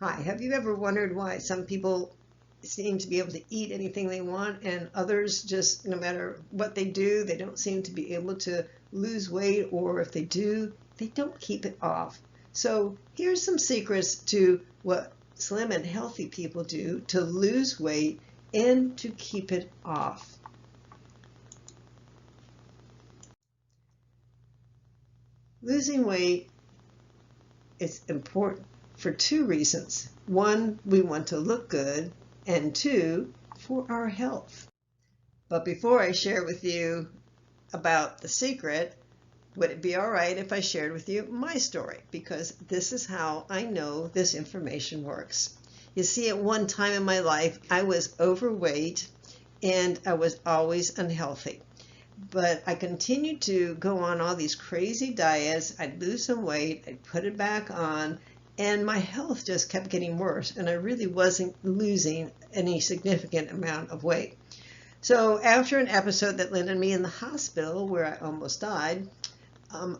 Hi, have you ever wondered why some people seem to be able to eat anything they want and others just, no matter what they do, they don't seem to be able to lose weight, or if they do, they don't keep it off? So here's some secrets to what slim and healthy people do to lose weight and to keep it off. Losing weight is important for two reasons. One, we want to look good, and two, for our health. But before I share with you about the secret, would it be all right if I shared with you my story? Because this is how I know this information works. You see, at one time in my life, I was overweight and I was always unhealthy. But I continued to go on all these crazy diets. I'd lose some weight, I'd put it back on, and my health just kept getting worse, and I really wasn't losing any significant amount of weight. So after an episode that landed me in the hospital where I almost died,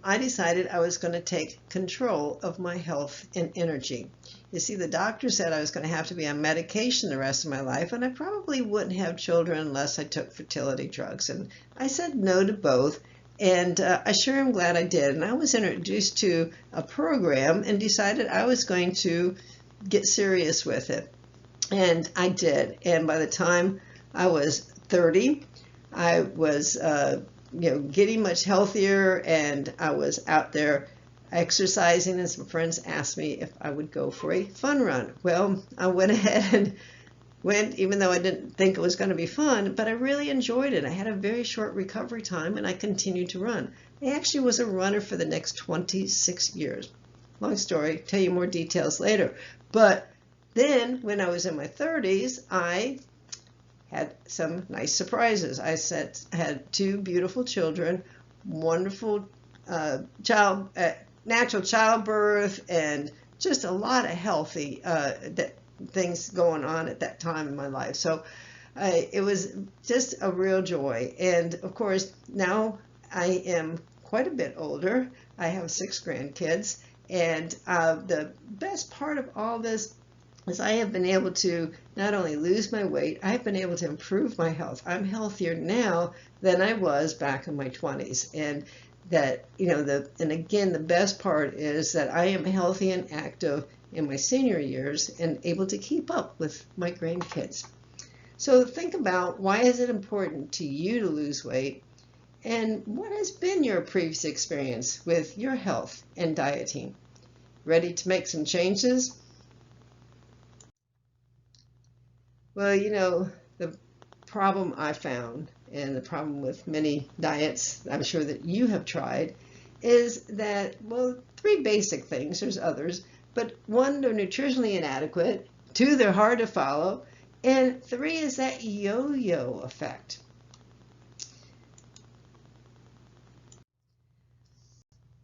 I decided I was going to take control of my health and energy. You see, the doctor said I was going to have to be on medication the rest of my life, and I probably wouldn't have children unless I took fertility drugs. And I said no to both, and I sure am glad I did. And I was introduced to a program and decided I was going to get serious with it. And I did. And by the time I was 30, I was getting much healthier, and I was out there exercising, and some friends asked me if I would go for a fun run. Well, I went ahead and went, even though I didn't think it was going to be fun, but I really enjoyed it. I had a very short recovery time, and I continued to run. I actually was a runner for the next 26 years. Long story, tell you more details later. But then when I was in my 30s, I had some nice surprises. I had two beautiful children, wonderful natural childbirth, and just a lot of healthy things going on at that time in my life. So it was just a real joy. And of course, now I am quite a bit older. I have 6 grandkids, and the best part of all this is I have been able to not only lose my weight, I have been able to improve my health. I'm healthier now than I was back in my 20s. And that, and again, the best part is that I am healthy and active in my senior years and able to keep up with my grandkids. So think about, why is it important to you to lose weight? And what has been your previous experience with your health and dieting? Ready to make some changes? Well, the problem I found, and the problem with many diets I'm sure that you have tried, is that, well, 3 basic things, there's others, but 1, they're nutritionally inadequate, 2, they're hard to follow, and 3 is that yo-yo effect.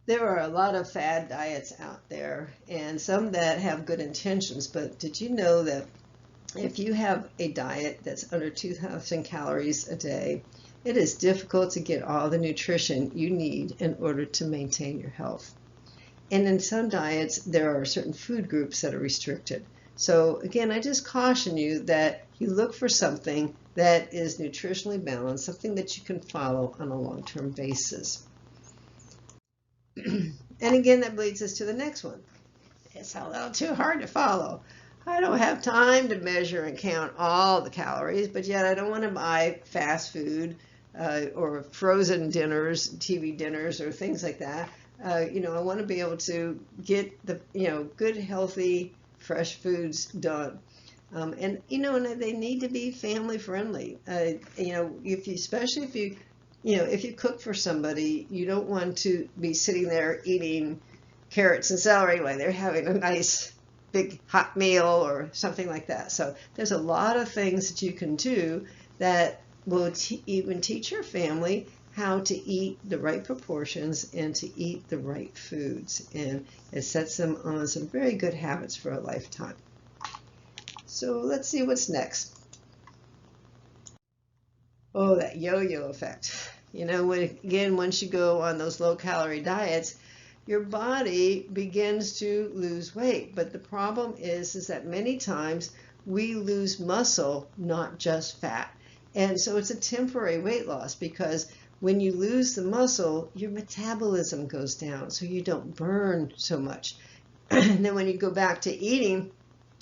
There are a lot of fad diets out there, and some that have good intentions, but did you know that if you have a diet that's under 2,000 calories a day, it is difficult to get all the nutrition you need in order to maintain your health. And in some diets, there are certain food groups that are restricted. So again, I just caution you that you look for something that is nutritionally balanced, something that you can follow on a long-term basis. And again, that leads us to the next one. It's a little too hard to follow. I don't have time to measure and count all the calories, but yet I don't want to buy fast food or frozen dinners, TV dinners, or things like that. I want to be able to get the, good, healthy, fresh foods done. And they need to be family friendly. Especially if you cook for somebody, you don't want to be sitting there eating carrots and celery while they're having a nice big hot meal or something like that. So there's a lot of things that you can do that will even teach your family how to eat the right proportions and to eat the right foods. And it sets them on some very good habits for a lifetime. So let's see what's next. Oh, that yo-yo effect. Once you go on those low-calorie diets, your body begins to lose weight. But the problem is that many times we lose muscle, not just fat. And so it's a temporary weight loss, because when you lose the muscle, your metabolism goes down, so you don't burn so much. And then when you go back to eating,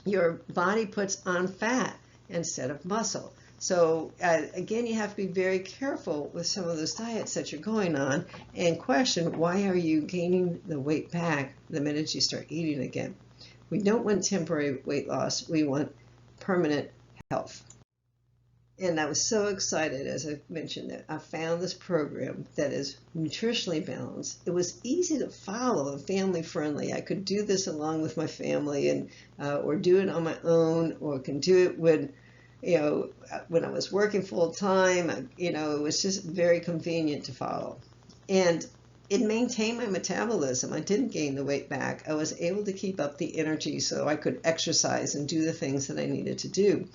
your body puts on fat instead of muscle. So again, you have to be very careful with some of those diets that you're going on and question, why are you gaining the weight back the minute you start eating again? We don't want temporary weight loss. We want permanent health. And I was so excited, as I mentioned, that I found this program that is nutritionally balanced. It was easy to follow and family friendly. I could do this along with my family, and or do it on my own, or can do it when I was working full time. It was just very convenient to follow. And it maintained my metabolism. I didn't gain the weight back. I was able to keep up the energy so I could exercise and do the things that I needed to do.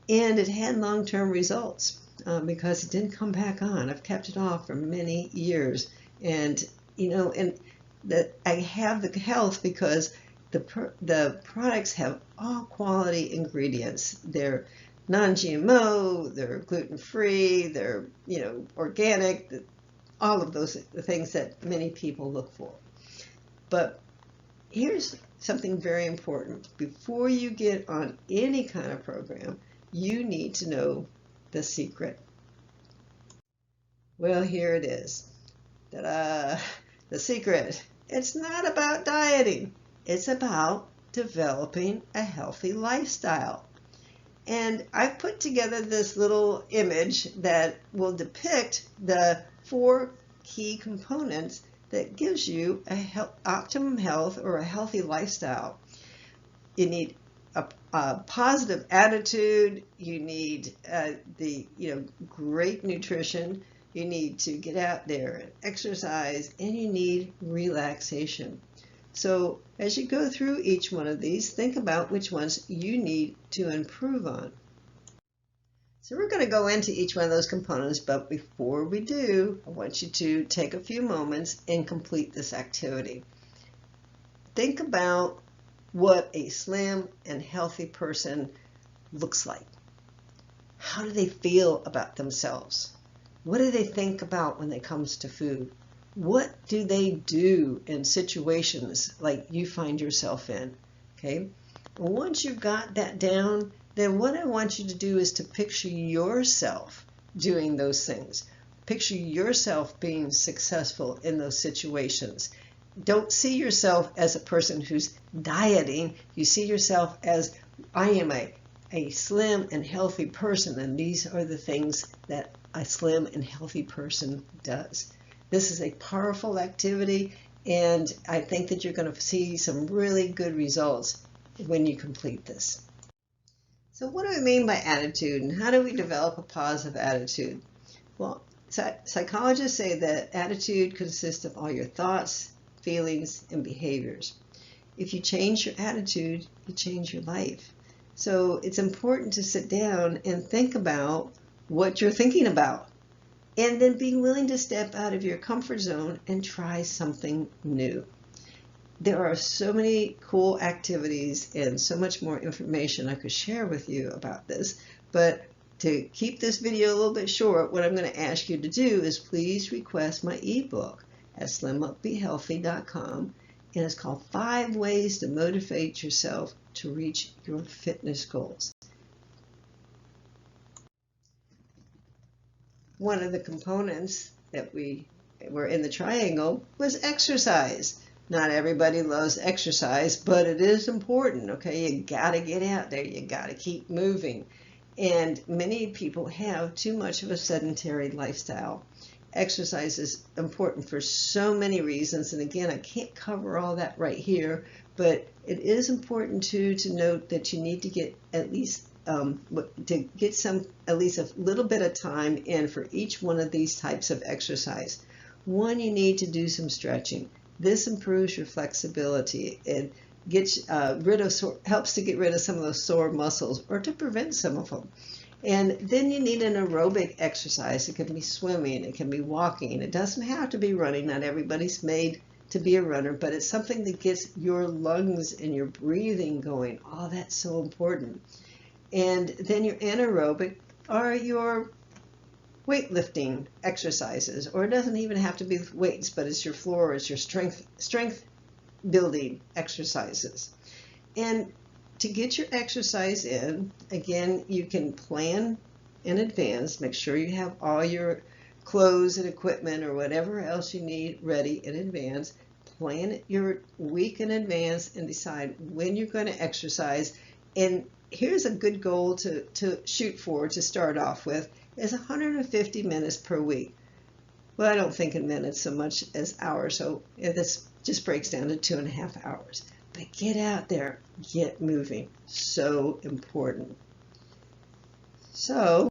And it had long-term results because it didn't come back on. I've kept it off for many years. And, I have the health because the products have all quality ingredients. They're non-GMO, they're gluten-free, they're, organic, all of those the things that many people look for. But here's something very important. Before you get on any kind of program, you need to know the secret. Well, here it is. Ta-da! The secret. It's not about dieting. It's about developing a healthy lifestyle. And I've put together this little image that will depict the 4 key components that gives you optimum health or a healthy lifestyle. You need a positive attitude. You need great nutrition. You need to get out there and exercise, and you need relaxation. So as you go through each one of these, think about which ones you need to improve on. So we're going to go into each one of those components, but before we do, I want you to take a few moments and complete this activity. Think about what a slim and healthy person looks like. How do they feel about themselves? What do they think about when it comes to food? What do they do in situations like you find yourself in? Okay. Once you've got that down, then what I want you to do is to picture yourself doing those things. Picture yourself being successful in those situations. Don't see yourself as a person who's dieting. You see yourself as, I am a slim and healthy person, and these are the things that a slim and healthy person does. This is a powerful activity, and I think that you're going to see some really good results when you complete this. So what do I mean by attitude, and how do we develop a positive attitude? Well, psychologists say that attitude consists of all your thoughts, feelings, and behaviors. If you change your attitude, you change your life. So it's important to sit down and think about what you're thinking about, and then be willing to step out of your comfort zone and try something new. There are so many cool activities and so much more information I could share with you about this, but to keep this video a little bit short, what I'm going to ask you to do is please request my ebook at slimupbehealthy.com, and it's called 5 Ways to Motivate Yourself to Reach Your Fitness Goals. One of the components that were in the triangle was exercise. Not everybody loves exercise, but it is important, okay? You gotta get out there, you gotta keep moving. And many people have too much of a sedentary lifestyle. Exercise is important for so many reasons, and again, I can't cover all that right here, but it is important too to note that you need to get at least at least a little bit of time in for each one of these types of exercise. One, you need to do some stretching. This improves your flexibility and helps to get rid of some of those sore muscles, or to prevent some of them. And then you need an aerobic exercise. It can be swimming, it can be walking. It doesn't have to be running. Not everybody's made to be a runner, but it's something that gets your lungs and your breathing going. Oh, that's so important. And then your anaerobic are your weightlifting exercises, or it doesn't even have to be weights, but it's your floor, it's your strength building exercises. And to get your exercise in, again, you can plan in advance. Make sure you have all your clothes and equipment or whatever else you need ready in advance. Plan your week in advance and decide when you're going to exercise. And here's a good goal to shoot for to start off with is 150 minutes per week. Well, I don't think in minutes so much as hours, so this just breaks down to 2.5 hours. But get out there, get moving. So important. So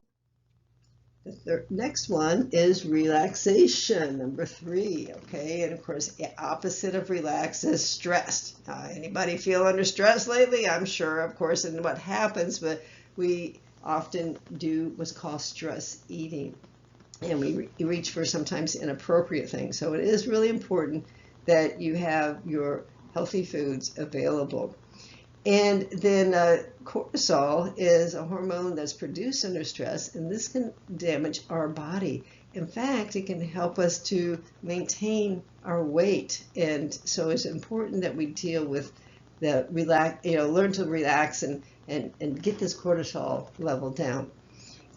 the next one is relaxation, number 3, okay? And of course, the opposite of relax is stress. Anybody feel under stress lately? I'm sure, of course, and what happens, but we often do what's called stress eating. And we reach for sometimes inappropriate things. So it is really important that you have your healthy foods available. And then cortisol is a hormone that's produced under stress, and this can damage our body. In fact, it can help us to maintain our weight. And so it's important that we deal with the learn to relax and get this cortisol level down.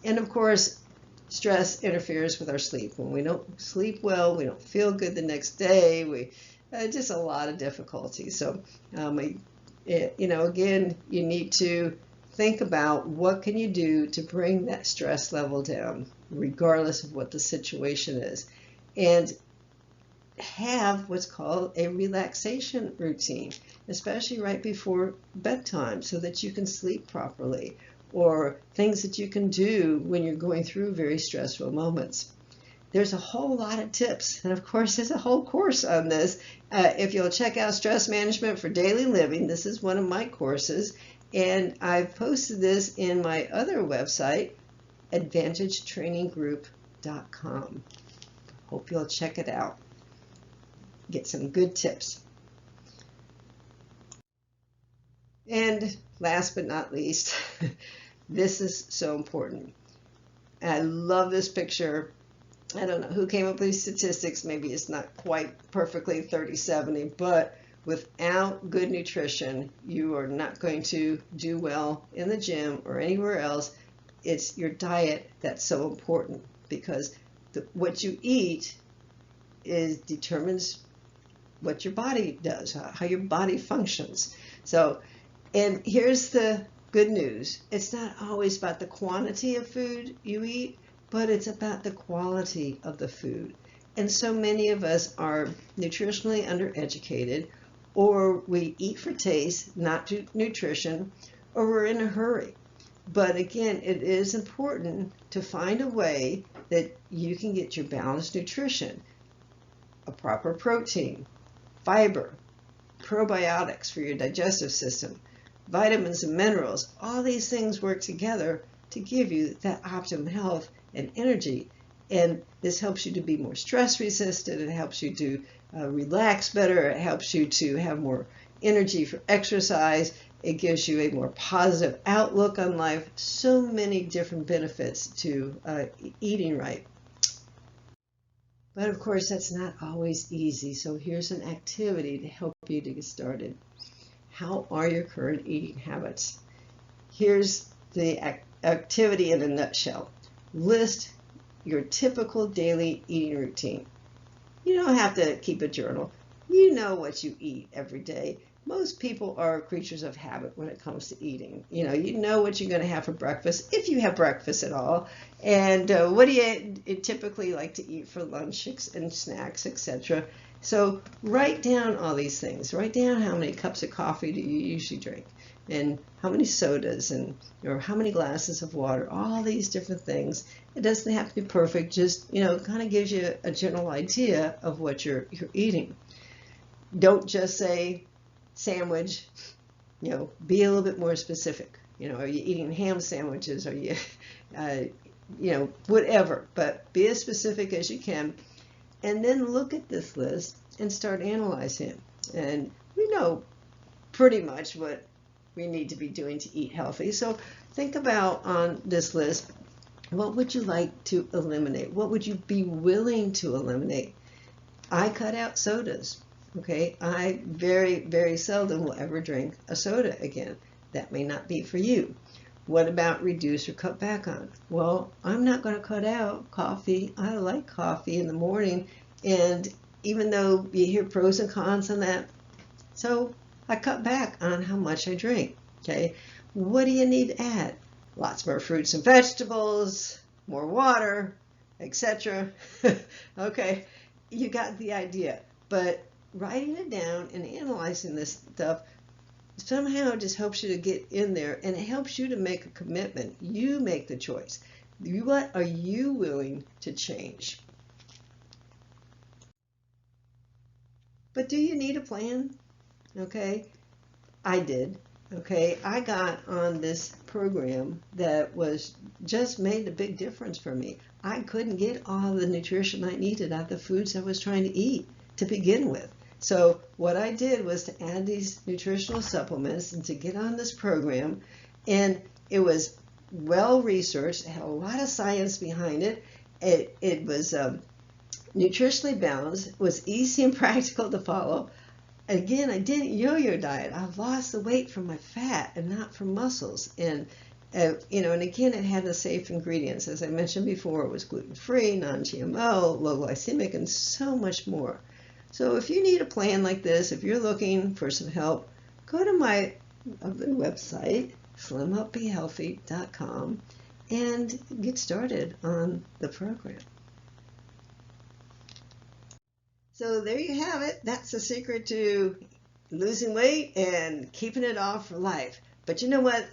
And of course, stress interferes with our sleep. When we don't sleep well, we don't feel good the next day. We just a lot of difficulty. So, again, you need to think about what can you do to bring that stress level down, regardless of what the situation is, and have what's called a relaxation routine, especially right before bedtime, so that you can sleep properly, or things that you can do when you're going through very stressful moments. There's a whole lot of tips, and of course there's a whole course on this. If you'll check out Stress Management for Daily Living, this is one of my courses, and I've posted this in my other website, AdvantageTrainingGroup.com. Hope you'll check it out. Get some good tips. And last but not least, this is so important. I love this picture. I don't know who came up with these statistics. Maybe it's not quite perfectly 30-70, but without good nutrition, you are not going to do well in the gym or anywhere else. It's your diet that's so important, because what you eat determines what your body does, how your body functions. So, and here's the good news. It's not always about the quantity of food you eat, but it's about the quality of the food. And so many of us are nutritionally undereducated, or we eat for taste, not nutrition, or we're in a hurry. But again, it is important to find a way that you can get your balanced nutrition, a proper protein, fiber, probiotics for your digestive system, vitamins and minerals. All these things work together to give you that optimum health and energy. And this helps you to be more stress resistant. It helps you to relax better. It helps you to have more energy for exercise. It gives you a more positive outlook on life. So many different benefits to eating right. But of course, that's not always easy. So here's an activity to help you to get started. How are your current eating habits? Here's the activity in a nutshell. List your typical daily eating routine. You don't have to keep a journal. You know what you eat every day. Most people are creatures of habit when it comes to eating. You know what you're going to have for breakfast, if you have breakfast at all. And what do you typically like to eat for lunch and snacks, etc. So write down all these things. Write down how many cups of coffee do you usually drink, and how many sodas, or how many glasses of water, all these different things. It doesn't have to be perfect, just, kind of gives you a general idea of what you're eating. Don't just say sandwich, be a little bit more specific. Are you eating ham sandwiches? Are you, whatever, but be as specific as you can. And then look at this list and start analyzing them. And we know pretty much what we need to be doing to eat healthy. So think about on this list, what would you like to eliminate? What would you be willing to eliminate? I cut out sodas. Okay, I very, very seldom will ever drink a soda again. That may not be for you. What about reduce or cut back on? Well, I'm not going to cut out coffee. I like coffee in the morning, and even though you hear pros and cons on that, so I cut back on how much I drink. Okay, what do you need to add? Lots more fruits and vegetables, more water, etc. Okay, you got the idea. But writing it down and analyzing this stuff somehow just helps you to get in there, and it helps you to make a commitment. You make the choice. What are you willing to change? But do you need a plan? Okay, I did. Okay, I got on this program that was just made a big difference for me. I couldn't get all the nutrition I needed out of the foods I was trying to eat to begin with. So what I did was to add these nutritional supplements and to get on this program, and it was well researched. It had a lot of science behind it. It was nutritionally balanced, was easy and practical to follow. Again, I didn't yo-yo diet. I lost the weight from my fat and not from muscles. And and again, it had the safe ingredients. As I mentioned before, it was gluten-free, non-GMO, low glycemic, and so much more. So if you need a plan like this, if you're looking for some help, go to my other website, slimupbehealthy.com, and get started on the program. So there you have it. That's the secret to losing weight and keeping it off for life. But you know what?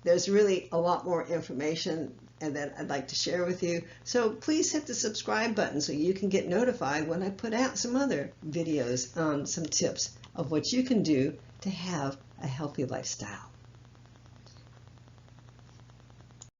There's really a lot more information and that I'd like to share with you. So please hit the subscribe button so you can get notified when I put out some other videos on some tips of what you can do to have a healthy lifestyle.